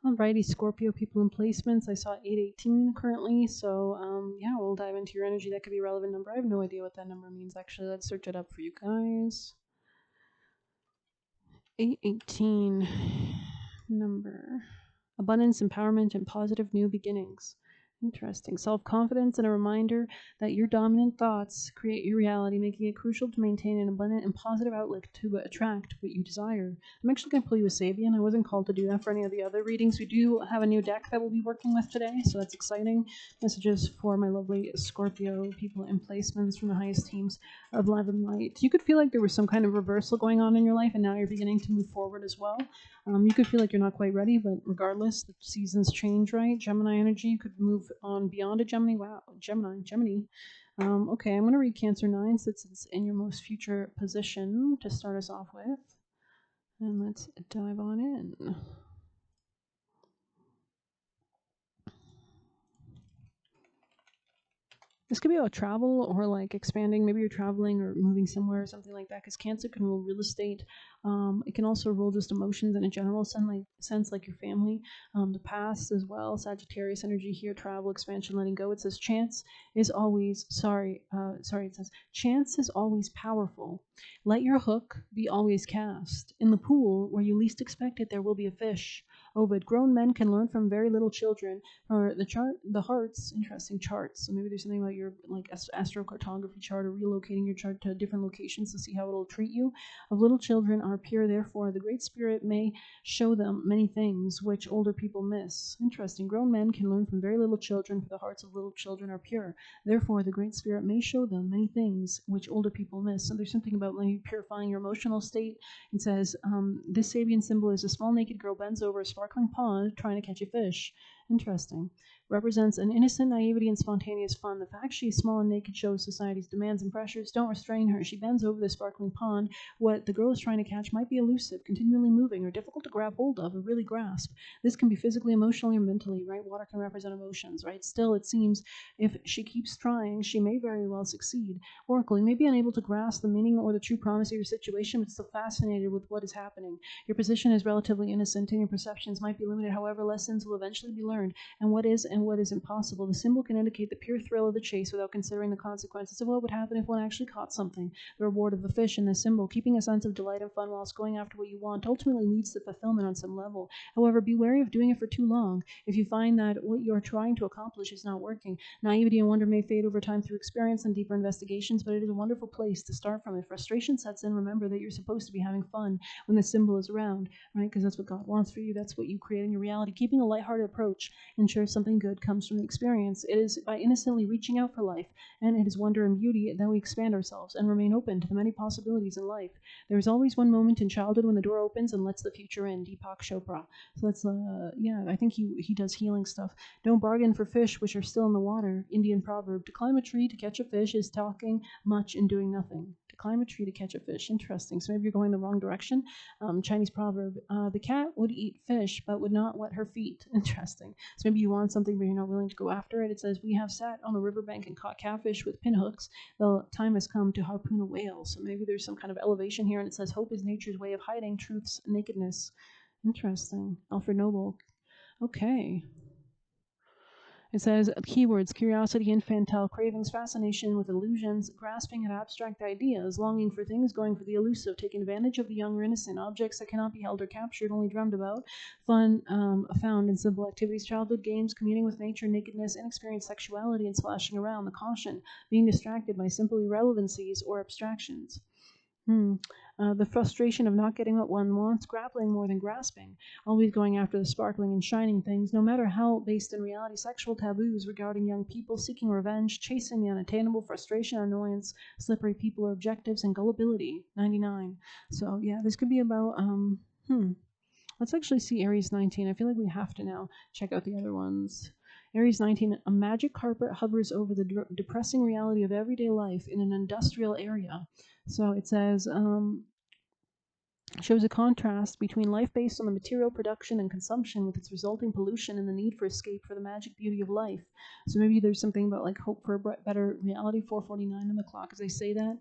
Alrighty, Scorpio people in placements. I saw 818 currently, so yeah, we'll dive into your energy. That could be a relevant number. I have no idea what that number means actually. Let's search it up for you guys. 818 number. Abundance, empowerment, and positive new beginnings. Interesting. Self-confidence and a reminder that your dominant thoughts create your reality, making it crucial to maintain an abundant and positive outlook to attract what you desire. I'm actually going to pull you a Sabian. I wasn't called to do that for any of the other readings. We do have a new deck that we'll be working with today, so that's exciting. Messages for my lovely Scorpio people in placements from the highest teams of love and light. You could feel like there was some kind of reversal going on in your life, and now you're beginning to move forward as well. You could feel like you're not quite ready, but regardless, the seasons change, right? Gemini energy, you could move on beyond a Gemini. Wow, Gemini. Okay, I'm going to read Cancer 9 since it's in your most future position to start us off with. And let's dive on in. This could be about travel or like expanding. Maybe you're traveling or moving somewhere or something like that. Because Cancer can rule real estate. It can also rule just emotions in a general sense, like your family, the past as well. Sagittarius energy here, travel, expansion, letting go. It says chance is always, it says chance is always powerful. Let your hook be always cast. In the pool where you least expect it, there will be a fish. Ovid, grown men can learn from very little children. Or the hearts, interesting charts. So maybe there's something about your like astrocartography chart or relocating your chart to different locations to see how it'll treat you. Of little children are pure, therefore the Great Spirit may show them many things which older people miss. Interesting. Grown men can learn from very little children, for the hearts of little children are pure. Therefore the Great Spirit may show them many things which older people miss. So there's something about maybe purifying your emotional state. It says, this Sabian symbol is a small naked girl bends over a sparkling pond trying to catch a fish. Interesting. Represents an innocent naivety and spontaneous fun. The fact she is small and naked shows society's demands and pressures don't restrain her. She bends over the sparkling pond. What the girl is trying to catch might be elusive, continually moving, or difficult to grab hold of or really grasp. This can be physically, emotionally, or mentally, right? Water can represent emotions, right? Still, it seems if she keeps trying, she may very well succeed. Oracle, you may be unable to grasp the meaning or the true promise of your situation, but still fascinated with what is happening. Your position is relatively innocent, and your perceptions might be limited. However, lessons will eventually be learned, and what is and what is impossible. The symbol can indicate the pure thrill of the chase without considering the consequences of what would happen if one actually caught something. The reward of the fish in this symbol, keeping a sense of delight and fun whilst going after what you want, ultimately leads to fulfillment on some level. However, be wary of doing it for too long. If you find that what you're trying to accomplish is not working, naivety and wonder may fade over time through experience and deeper investigations, but it is a wonderful place to start from. If frustration sets in, remember that you're supposed to be having fun when the symbol is around, right? Because that's what God wants for you. That's what you create in your reality. Keeping a lighthearted approach ensures something good comes from the experience. It is by innocently reaching out for life, and it is wonder and beauty that we expand ourselves and remain open to the many possibilities in life. There is always one moment in childhood when the door opens and lets the future in. Deepak Chopra. So that's yeah, I think he does healing stuff. Don't bargain for fish which are still in the water. Indian proverb. To climb a tree to catch a fish is talking much and doing nothing. To climb a tree to catch a fish. Interesting. So maybe you're going the wrong direction. Chinese proverb. The cat would eat fish but would not wet her feet. Interesting. So maybe you want something but you're not willing to go after it. It says, we have sat on the riverbank and caught catfish with pinhooks. The time has come to harpoon a whale. So maybe there's some kind of elevation here, and it says, hope is nature's way of hiding truth's nakedness. Interesting. Alfred Noble. Okay. It says keywords: curiosity, infantile cravings, fascination with illusions, grasping at abstract ideas, longing for things, going for the elusive, taking advantage of the young or innocent, objects that cannot be held or captured, only dreamed about, fun found in simple activities, childhood games, communing with nature, nakedness, inexperienced sexuality, and splashing around, the caution, being distracted by simple irrelevancies or abstractions. The frustration of not getting what one wants, grappling more than grasping, always going after the sparkling and shining things, no matter how based in reality, sexual taboos regarding young people, seeking revenge, chasing the unattainable, frustration, annoyance, slippery people or objectives, and gullibility. 99. So yeah, this could be about, let's actually see Aries 19. I feel like we have to now check out the other ones. Aries 19, a magic carpet hovers over the depressing reality of everyday life in an industrial area. So it says, shows a contrast between life based on the material production and consumption with its resulting pollution and the need for escape for the magic beauty of life. So maybe there's something about like hope for a better reality. 4:49 on the clock as I say that.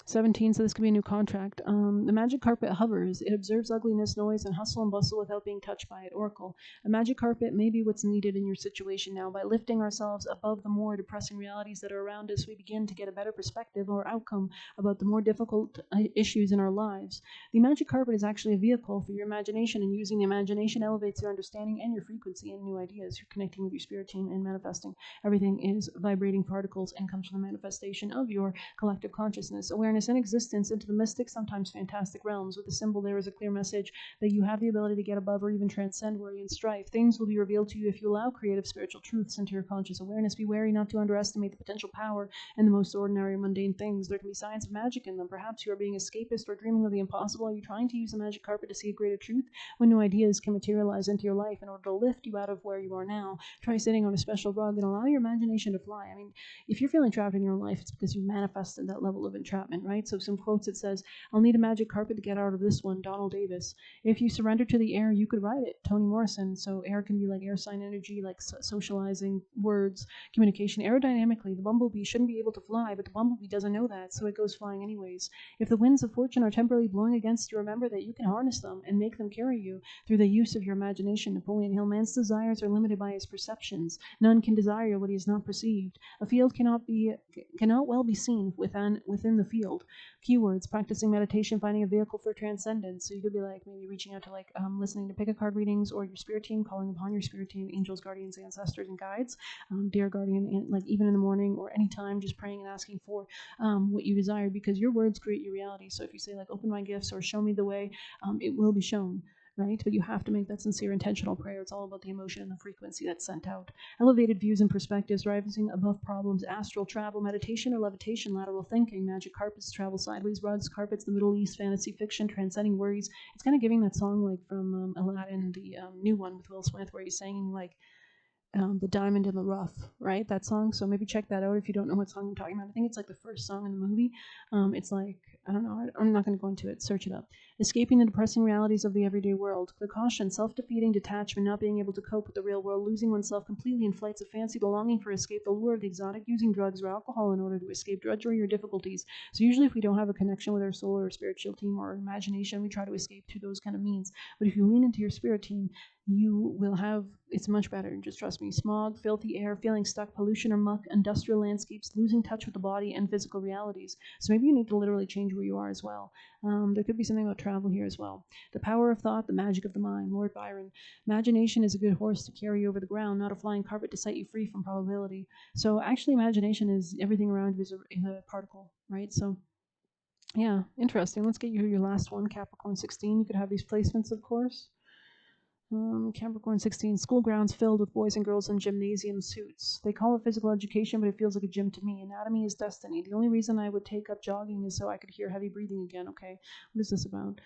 17, so this could be a new contract. The magic carpet hovers. It observes ugliness, noise, and hustle and bustle without being touched by it. Oracle. A magic carpet may be what's needed in your situation now. By lifting ourselves above the more depressing realities that are around us, we begin to get a better perspective or outcome about the more difficult issues in our lives. The magic carpet is actually a vehicle for your imagination, and using the imagination elevates your understanding and your frequency and new ideas. You're connecting with your spirit team and manifesting. Everything is vibrating particles and comes from the manifestation of your collective consciousness, awareness, and existence into the mystic, sometimes fantastic realms. With the symbol, there is a clear message that you have the ability to get above or even transcend worry and strife. Things will be revealed to you if you allow creative spiritual truths into your conscious awareness. Be wary not to underestimate the potential power in the most ordinary and mundane things. There can be signs of magic in them. Perhaps you are being escapist or dreaming of the impossible. Are you trying to use the magic carpet to see a greater truth when new ideas can materialize into your life in order to lift you out of where you are now? Try sitting on a special rug and allow your imagination to fly. I mean, if you're feeling trapped in your life, it's because you manifested that level of entrapment, right? So some quotes, it says, I'll need a magic carpet to get out of this one, Donald Davis. If you surrender to the air, you could ride it, Toni Morrison. So air can be like air sign energy, like socializing, words, communication. Aerodynamically, the bumblebee shouldn't be able to fly, but the bumblebee doesn't know that, so it goes flying anyways. If the winds of fortune are temporarily blowing against you, remember that you can harness them and make them carry you through the use of your imagination. Napoleon Hill, man's desires are limited by his perceptions. None can desire what he has not perceived. A field cannot well be seen within the field. Keywords: practicing meditation, finding a vehicle for transcendence. So you could be like maybe reaching out to listening to pick a card readings or your spirit team, calling upon your spirit team, angels, guardians, ancestors, and guides. Dear guardian, and like even in the morning or anytime, just praying and asking for what you desire, because your words create your reality. So if you say like open my gifts or show me the way, it will be shown. Right? But you have to make that sincere, intentional prayer. It's all about the emotion and the frequency that's sent out. Elevated views and perspectives, rising above problems, astral travel, meditation or levitation, lateral thinking, magic carpets, travel sideways, rugs, carpets, the Middle East, fantasy fiction, transcending worries. It's kind of giving that song like from Aladdin, the new one with Will Smith, where he's singing like the diamond in the rough, right? That song. So maybe check that out if you don't know what song I'm talking about. I think it's like the first song in the movie. It's like, I don't know, I'm not going to go into it. Search it up. Escaping the depressing realities of the everyday world. The caution: self-defeating, detachment, not being able to cope with the real world, losing oneself completely in flights of fancy, the longing for escape, the lure of the exotic, using drugs or alcohol in order to escape drudgery or difficulties. So usually if we don't have a connection with our soul or spiritual team or imagination, we try to escape through those kind of means. But if you lean into your spirit team, you will have, it's much better. Just trust me. Smog, filthy air, feeling stuck, pollution or muck, industrial landscapes, losing touch with the body and physical realities. So maybe you need to literally change where you are as well. There could be something about travel here as well. The power of thought, the magic of the mind. Lord Byron. Imagination is a good horse to carry you over the ground, not a flying carpet to set you free from probability. So actually imagination is everything around you is a particle, right? So yeah, interesting. Let's get you your last one, Capricorn 16. You could have these placements, of course. Capricorn 16, school grounds filled with boys and girls in gymnasium suits. They call it physical education, but it feels like a gym to me. Anatomy is destiny. The only reason I would take up jogging is so I could hear heavy breathing again. Okay, what is this about?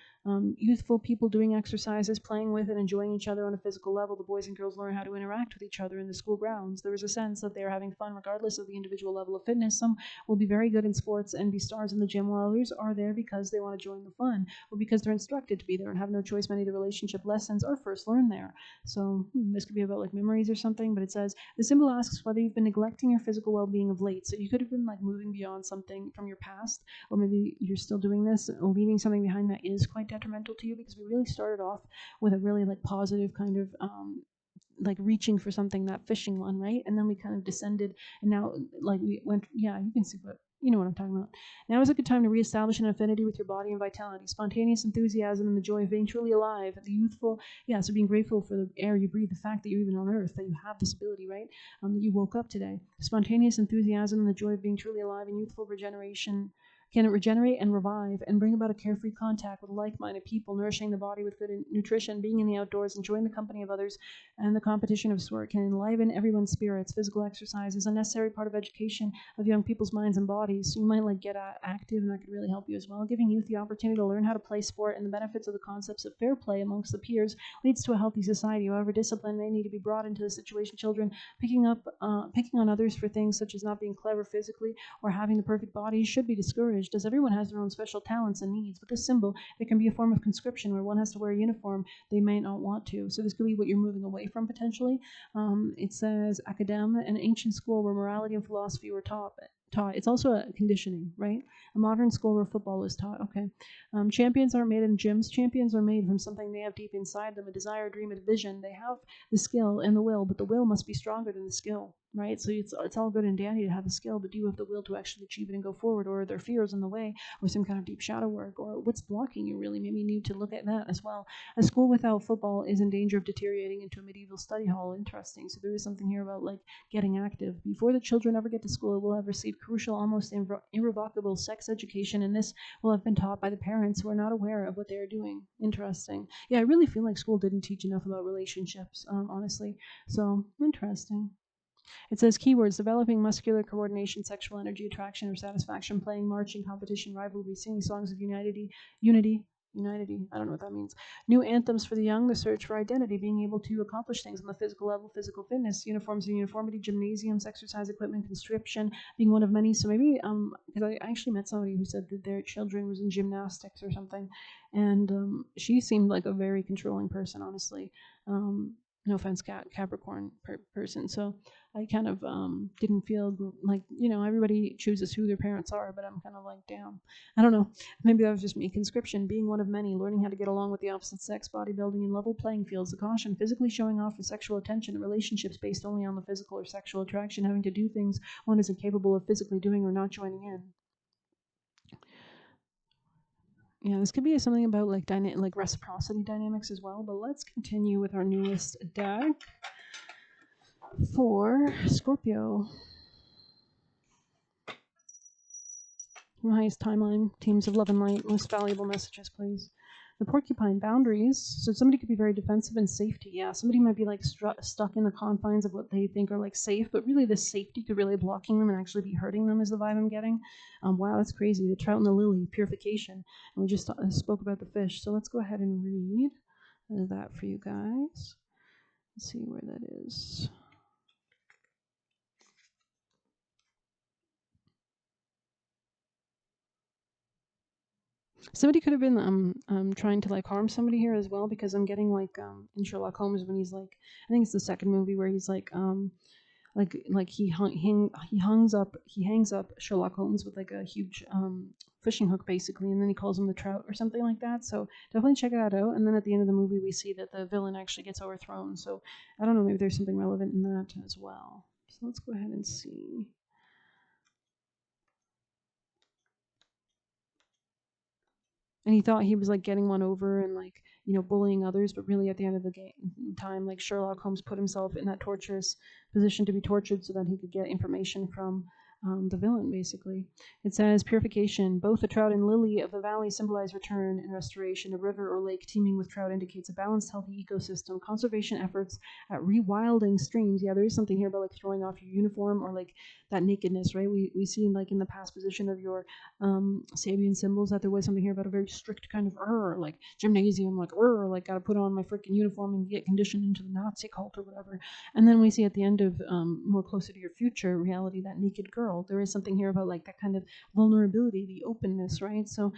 Youthful people doing exercises, playing with and enjoying each other on a physical level. The boys and girls learn how to interact with each other in the school grounds. There is a sense that they are having fun regardless of the individual level of fitness. Some will be very good in sports and be stars in the gym, while others are there because they want to join the fun or because they're instructed to be there and have no choice. Many of the relationship lessons are first learned there. So this could be about like memories or something, but it says the symbol asks whether you've been neglecting your physical well-being of late. So you could have been like moving beyond something from your past, or maybe you're still doing this, leaving something behind that is quite detrimental to you, because we really started off with a really like positive kind of like reaching for something, that fishing one, right? And then we kind of descended, and now like we went, yeah, you can see what, you know what I'm talking about. Now is a good time to reestablish an affinity with your body and vitality, spontaneous enthusiasm, and the joy of being truly alive. The youthful, yeah, so being grateful for the air you breathe, the fact that you're even on earth, that you have this ability, right? That you woke up today. Spontaneous enthusiasm and the joy of being truly alive, and youthful regeneration. Can it regenerate and revive and bring about a carefree contact with like-minded people, nourishing the body with good nutrition, being in the outdoors, enjoying the company of others, and the competition of sport can enliven everyone's spirits. Physical exercise is a necessary part of education of young people's minds and bodies. So you might like get active, and that could really help you as well. Giving youth the opportunity to learn how to play sport and the benefits of the concepts of fair play amongst the peers leads to a healthy society. However, discipline may need to be brought into the situation. Children picking on others for things such as not being clever physically or having the perfect body should be discouraged, as everyone has their own special talents and needs. With this symbol, it can be a form of conscription where one has to wear a uniform they may not want to. So this could be what you're moving away from potentially. It says academia, an ancient school where morality and philosophy were taught. taught. It's also a conditioning, right? A modern school where football is taught. Okay. Champions aren't made in gyms. Champions are made from something they have deep inside them, a desire, a dream, a vision. They have the skill and the will, but the will must be stronger than the skill, right? So it's all good and dandy to have the skill, but do you have the will to actually achieve it and go forward, or are there fears in the way, or some kind of deep shadow work, or what's blocking you really? Maybe you need to look at that as well. A school without football is in danger of deteriorating into a medieval study hall. Interesting. So there is something here about like getting active. Before the children ever get to school, it will have received crucial, almost irrevocable sex education, and this will have been taught by the parents who are not aware of what they are doing. Interesting. Yeah, I really feel like school didn't teach enough about relationships, honestly. So interesting. It says keywords: developing muscular coordination, sexual energy, attraction or satisfaction, playing, marching, competition, rivalry, singing songs of unity. Unity. I don't know what that means. New anthems for the young, the search for identity, being able to accomplish things on the physical level, physical fitness, uniforms and uniformity, gymnasiums, exercise equipment, conscription, being one of many. So maybe, because I actually met somebody who said that their children was in gymnastics or something, and she seemed like a very controlling person, honestly. No offense, Capricorn person. So I kind of didn't feel like, everybody chooses who their parents are, but I'm kind of like, damn. I don't know. Maybe that was just me. Conscription, being one of many, learning how to get along with the opposite sex, bodybuilding in level playing fields, the caution, physically showing off for sexual attention, relationships based only on the physical or sexual attraction, having to do things one isn't capable of physically doing or not joining in. Yeah, this could be something about like reciprocity dynamics as well, but let's continue with our newest deck for Scorpio. Highest timeline, teams of love and light, most valuable messages, please. The porcupine, boundaries. So somebody could be very defensive and safety. Yeah, somebody might be like stuck in the confines of what they think are like safe, but really this safety could really be blocking them and actually be hurting them is the vibe I'm getting. Wow, that's crazy. The trout and the lily, purification. And we just spoke about the fish. So let's go ahead and read that for you guys. Let's see where that is. Somebody could have been trying to like harm somebody here as well, because I'm getting like in Sherlock Holmes when he's like, I think it's the second movie where he's like he hangs up Sherlock Holmes with like a huge fishing hook basically, and then he calls him the trout or something like that. So definitely check that out. And then at the end of the movie we see that the villain actually gets overthrown. So I don't know, maybe there's something relevant in that as well. So let's go ahead and see. And he thought he was like getting one over and like, bullying others, but really at the end of the time, like Sherlock Holmes put himself in that torturous position to be tortured so that he could get information from the villain, basically. It says purification. Both the trout and lily of the valley symbolize return and restoration. A river or lake teeming with trout indicates a balanced, healthy ecosystem. Conservation efforts at rewilding streams. Yeah, there is something here about like throwing off your uniform or like that nakedness, right? We see like in the past position of your Sabian symbols that there was something here about a very strict kind of like gymnasium, like gotta put on my freaking uniform and get conditioned into the Nazi cult or whatever. And then we see at the end of more closer to your future reality, that naked girl. There is something here about like that kind of vulnerability, the openness, right? So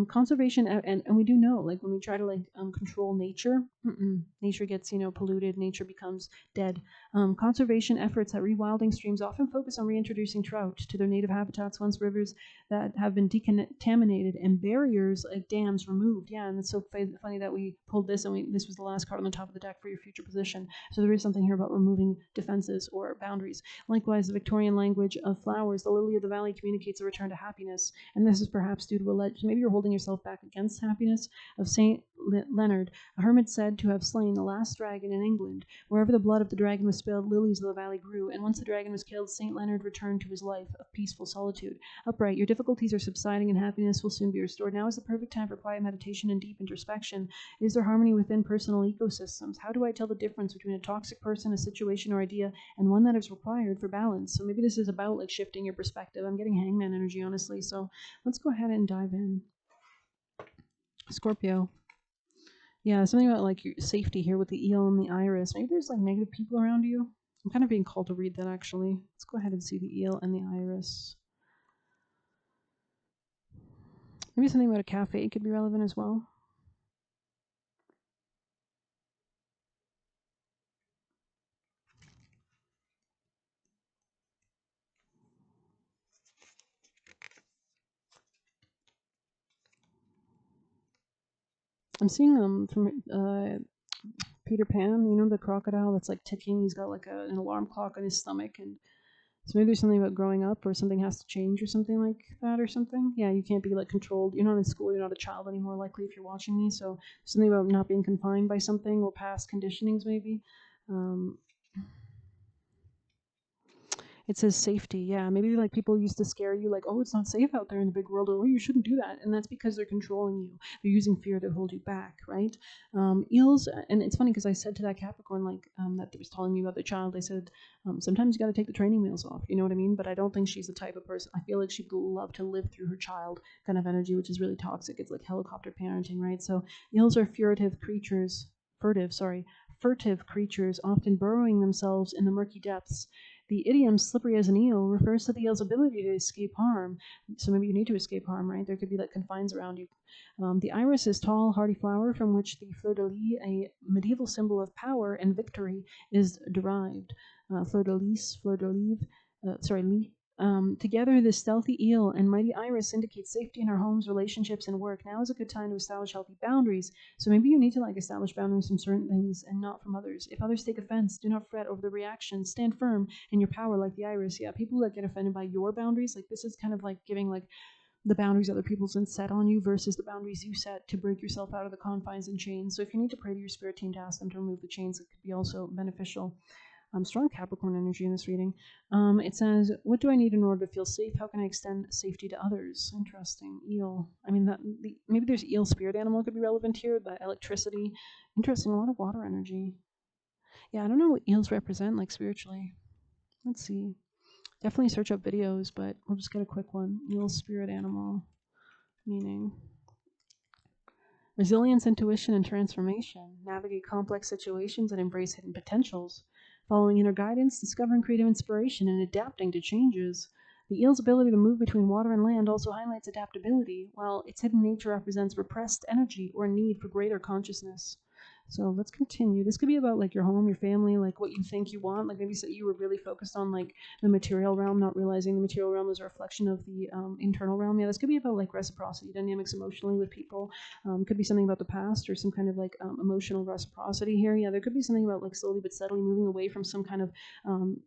conservation, and we do know like when we try to like control nature, nature gets polluted, nature becomes dead. Conservation efforts at rewilding streams often focus on reintroducing trout to their native habitats once rivers that have been decontaminated and barriers like dams removed. Yeah, and it's so funny that we pulled this, and this was the last card on the top of the deck for your future position. So there is something here about removing defenses or boundaries. Likewise, the Victorian language of flowers, the lily of the valley communicates a return to happiness, and this is perhaps due to maybe you're holding yourself back against happiness. Of Saint Leonard, a hermit said to have slain the last dragon in England. Wherever the blood of the dragon was spilled, lilies of the valley grew, and once the dragon was killed, Saint Leonard returned to his life of peaceful solitude. Upright, your difficulties are subsiding and happiness will soon be restored. Now is the perfect time for quiet meditation and deep introspection. Is there harmony within personal ecosystems? How do I tell the difference between a toxic person, a situation or idea, and one that is required for balance? So maybe this is about like shifting your perspective. I'm getting hangman energy, honestly. So let's go ahead and dive in. Scorpio. Yeah, something about like your safety here with the eel and the iris. Maybe there's like negative people around you. I'm kind of being called to read that actually. Let's go ahead and see the eel and the iris. Maybe something about a cafe could be relevant as well. I'm seeing from Peter Pan. You know the crocodile that's like ticking. He's got like an alarm clock on his stomach, and so maybe there's something about growing up, or something has to change, or something like that, or something. Yeah, you can't be like controlled. You're not in school. You're not a child anymore. Likely, if you're watching me, so something about not being confined by something or past conditionings, maybe. Um, It says safety. Yeah, maybe like people used to scare you, like, oh, it's not safe out there in the big world, or oh, you shouldn't do that, and that's because they're controlling you. They're using fear to hold you back, right? Eels, and it's funny because I said to that Capricorn, like, that was telling me about the child, I said, sometimes you got to take the training wheels off. You know what I mean? But I don't think she's the type of person. I feel like she'd love to live through her child kind of energy, which is really toxic. It's like helicopter parenting, right? So eels are furtive creatures. Furtive, sorry, furtive creatures, often burrowing themselves in the murky depths. The idiom slippery as an eel refers to the eel's ability to escape harm. So maybe you need to escape harm, right? There could be like confines around you. The iris is tall, hardy flower from which the fleur de lis, a medieval symbol of power and victory, is derived. Fleur de lis, fleur de lis, sorry, lis. Together, this stealthy eel and mighty iris indicate safety in our homes, relationships, and work. Now is a good time to establish healthy boundaries. So maybe you need to like establish boundaries from certain things and not from others. If others take offense, do not fret over the reaction. Stand firm in your power like the iris. Yeah, people that get offended by your boundaries, like this is kind of like giving like the boundaries other people set on you versus the boundaries you set to break yourself out of the confines and chains. So if you need to pray to your spirit team to ask them to remove the chains, it could be also beneficial. Strong Capricorn energy in this reading. It says, "What do I need in order to feel safe? How can I extend safety to others?" Interesting. Eel. I mean, maybe there's eel spirit animal could be relevant here. The electricity. Interesting. A lot of water energy. Yeah, I don't know what eels represent like spiritually. Let's see. Definitely search up videos, but we'll just get a quick one. Eel spirit animal meaning. Resilience, intuition, and transformation. Navigate complex situations and embrace hidden potentials. Following inner guidance, discovering creative inspiration, and adapting to changes. The eel's ability to move between water and land also highlights adaptability, while its hidden nature represents repressed energy or need for greater consciousness. So let's continue. This could be about like your home, your family, like what you think you want. Like maybe you were really focused on like the material realm, not realizing the material realm is a reflection of the internal realm. Yeah, this could be about like reciprocity dynamics emotionally with people. Could be something about the past or some kind of like emotional reciprocity here. Yeah, there could be something about like slowly but steadily moving away from um,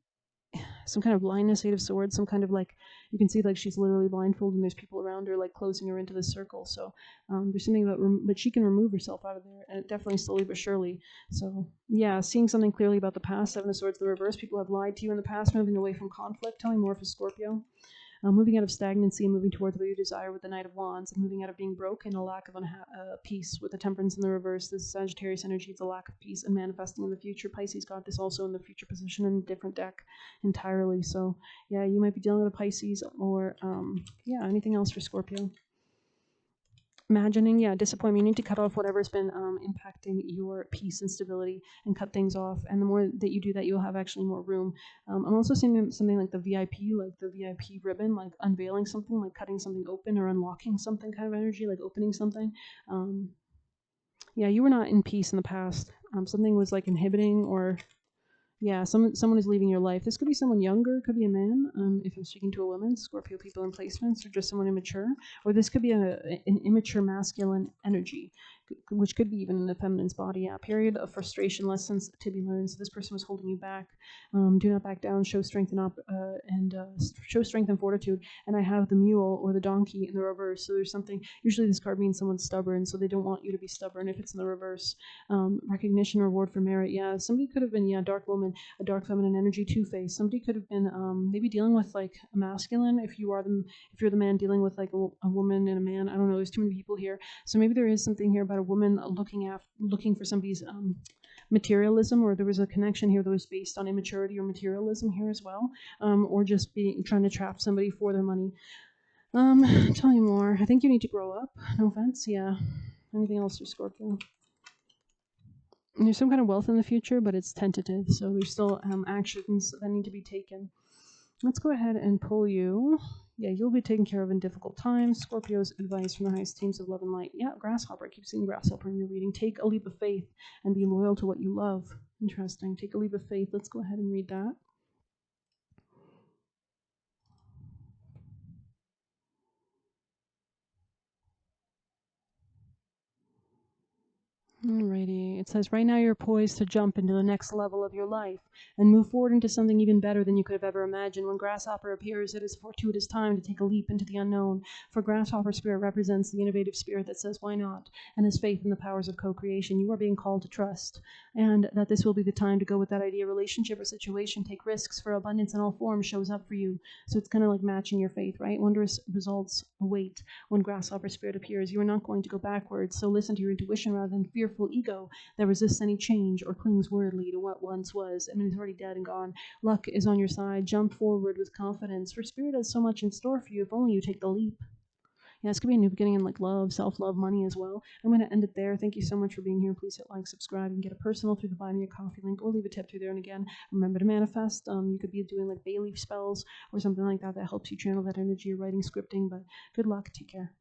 some kind of blindness, Eight of Swords, some kind of like you can see like she's literally blindfolded and there's people around her like closing her into this circle. So there's something about but she can remove herself out of there, and definitely slowly but surely. So yeah, seeing something clearly about the past. Seven of Swords, the reverse. People have lied to you in the past, moving away from conflict. Telling more for Scorpio. Moving out of stagnancy and moving towards what you desire with the Knight of Wands, and moving out of being broke and a lack of peace with the Temperance in the reverse. This Sagittarius energy is a lack of peace and manifesting in the future. Pisces got this also in the future position in a different deck entirely. So yeah, you might be dealing with a Pisces or yeah, anything else for Scorpio. Imagining, yeah, disappointment. You need to cut off whatever's been impacting your peace and stability and cut things off. And the more that you do that, you'll have actually more room. I'm also seeing something like the VIP ribbon, like unveiling something, like cutting something open or unlocking something kind of energy, like opening something. Um, yeah, you were not in peace in the past. Something was like inhibiting or yeah, someone is leaving your life. This could be someone younger, could be a man. If I'm speaking to a woman, Scorpio people in placements, or just someone immature, or this could be an immature masculine energy, which could be even in the feminine's body. Yeah, period of frustration, lessons to be learned. So this person was holding you back. Do not back down. Show strength show strength and fortitude. And I have the mule or the donkey in the reverse. So there's something. Usually this card means someone's stubborn, so they don't want you to be stubborn. If it's in the reverse, recognition, reward for merit. Yeah, somebody could have been dark woman, a dark feminine energy, two-faced. Somebody could have been maybe dealing with like a masculine. If you're the man dealing with like a woman and a man. I don't know. There's too many people here, so maybe there is something here about a woman looking for somebody's materialism, or there was a connection here that was based on immaturity or materialism here as well, or just being trying to trap somebody for their money. Tell me more. I think you need to grow up. No offense. Yeah. Anything else for Scorpio? There's some kind of wealth in the future, but it's tentative, so there's still actions that need to be taken. Let's go ahead and pull you. Yeah, you'll be taken care of in difficult times. Scorpio's advice from the highest teams of love and light. Yeah, grasshopper. I keep seeing grasshopper in your reading. Take a leap of faith and be loyal to what you love. Interesting. Take a leap of faith. Let's go ahead and read that. It says, right now you're poised to jump into the next level of your life and move forward into something even better than you could have ever imagined. When Grasshopper appears, it is a fortuitous time to take a leap into the unknown. For Grasshopper spirit represents the innovative spirit that says, why not? And has faith in the powers of co-creation. You are being called to trust, and that this will be the time to go with that idea, relationship, or situation. Take risks, for abundance in all forms shows up for you. So it's kind of like matching your faith, right? Wondrous results await when Grasshopper spirit appears. You are not going to go backwards, so listen to your intuition rather than fearful ego that resists any change or clings worriedly to what once was and is already dead and gone. Luck is on your side. Jump forward with confidence, for spirit has so much in store for you if only you take the leap. Yeah, this could be a new beginning in like love, self-love, money as well. I'm going to end it there. Thank you so much for being here. Please hit like, subscribe, and get a personal through the Buy Me a Coffee link, or leave a tip through there. And again, remember to manifest. You could be doing like bay leaf spells or something like that that helps you channel that energy, or writing, scripting. But good luck. Take care.